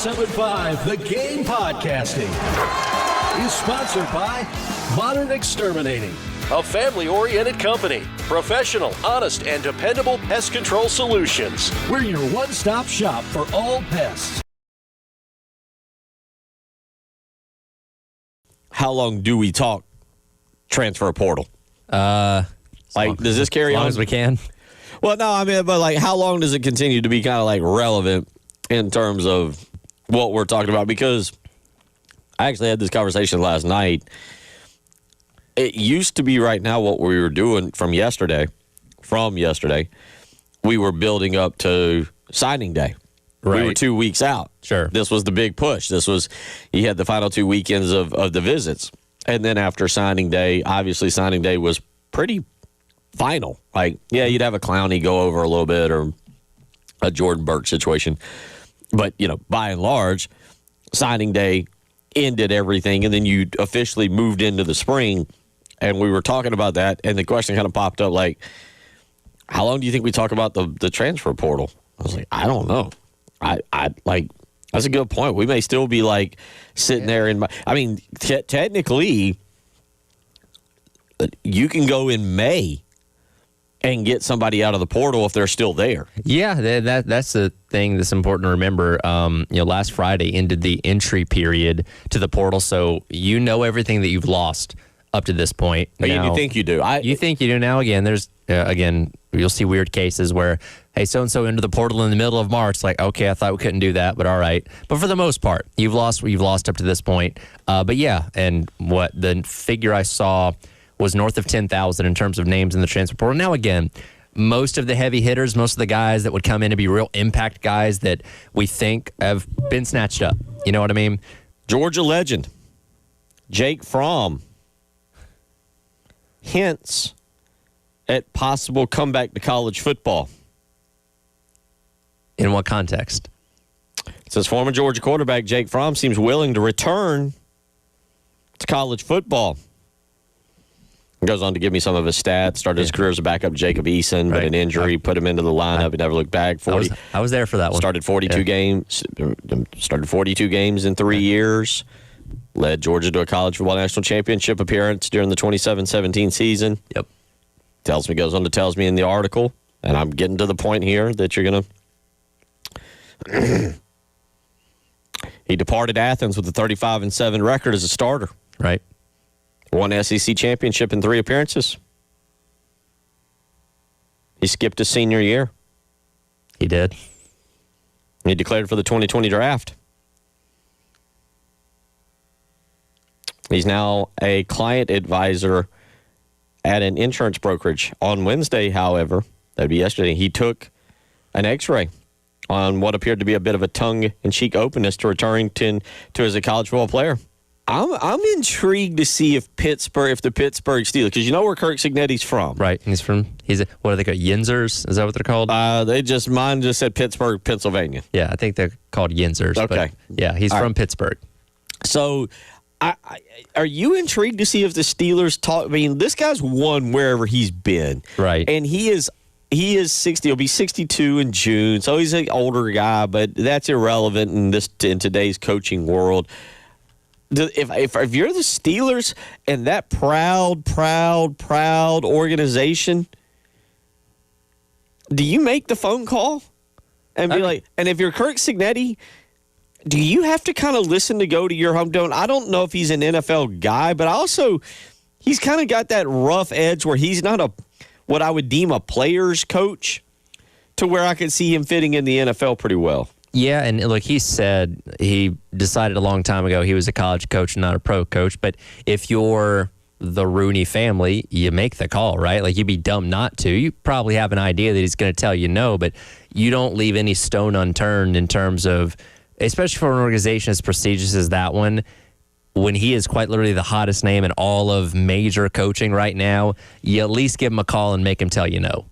1075 The Game Podcasting is sponsored by Modern Exterminating, a family-oriented company. Professional, honest, and dependable pest control solutions. We're your one-stop shop for all pests. How long do we talk transfer portal? Does this carry on? As long as we can. Well, no, I mean, but like, how long does it continue to be kind of like relevant in terms of what we're talking about? Because I actually had this conversation last night. It used to be right now what we were doing from yesterday, we were building up to signing day. Right. We were 2 weeks out. Sure. This was the big push. You had the final 2 weekends of the visits. And then after signing day, obviously signing day was pretty final. Like, yeah, you'd have a Clowney go over a little bit or a Jordan Burke situation. But, by and large, signing day ended everything. And then you officially moved into the spring. And we were talking about that. And the question kind of popped up like, how long do you think we talk about the transfer portal? I was like, I don't know. I that's a good point. We may still be like sitting there technically you can go in May and get somebody out of the portal if they're still there. Yeah, that's the thing that's important to remember. Last Friday ended the entry period to the portal, so everything that you've lost up to this point. Now, you think you do. You think you do now. Again, there's you'll see weird cases where, hey, so-and-so into the portal in the middle of March. Like, okay, I thought we couldn't do that, but all right. But for the most part, you've lost what you've lost up to this point. But yeah, and what the figure I saw was north of 10,000 in terms of names in the transfer portal. Now, again, most of the heavy hitters, most of the guys that would come in to be real impact guys that we think have been snatched up. You know what I mean? Georgia legend, Jake Fromm, hints at possible comeback to college football. In what context? It says former Georgia quarterback Jake Fromm seems willing to return to college football. He goes on to give me some of his stats. Started his career as a backup Jacob Eason, but an injury put him into the lineup. He never looked back. I was there for that one. Started 42 games. Started 42 games in 3 years. Led Georgia to a college football national championship appearance during the 27-17 season. Yep. Goes on to tells me in the article, and I'm getting to the point here that you're going to. He departed Athens with a 35-7 record as a starter. Right. Won SEC championship in 3 appearances. He skipped his senior year. He did. He declared for the 2020 draft. He's now a client advisor at an insurance brokerage. On Wednesday, however, that'd be yesterday, he took an X-ray on what appeared to be a bit of a tongue-in-cheek openness to returning to as a college football player. I'm intrigued to see if the Pittsburgh Steelers, because you know where Curt Cignetti's from. Right. What are they called? Yinzers? Is that what they're called? Mine just said Pittsburgh, Pennsylvania. Yeah, I think they're called Yinzers. Okay. But yeah, he's from Pittsburgh. So, are you intrigued to see if the Steelers talk? I mean, this guy's won wherever he's been. Right. And he is 60. He'll be 62 in June. So he's an older guy, but that's irrelevant in today's coaching world. If you're the Steelers and that proud organization, do you make the phone call and be like? And if you're Curt Cignetti, do you have to kind of listen to go to your hometown? I don't know if he's an NFL guy, but also he's kind of got that rough edge where he's not what I would deem a player's coach, to where I could see him fitting in the NFL pretty well. Yeah, and look, he said he decided a long time ago he was a college coach, not a pro coach. But if you're the Rooney family, you make the call, right? Like, you'd be dumb not to. You probably have an idea that he's going to tell you no, but you don't leave any stone unturned in terms of, especially for an organization as prestigious as that one, when he is quite literally the hottest name in all of major coaching right now, you at least give him a call and make him tell you no.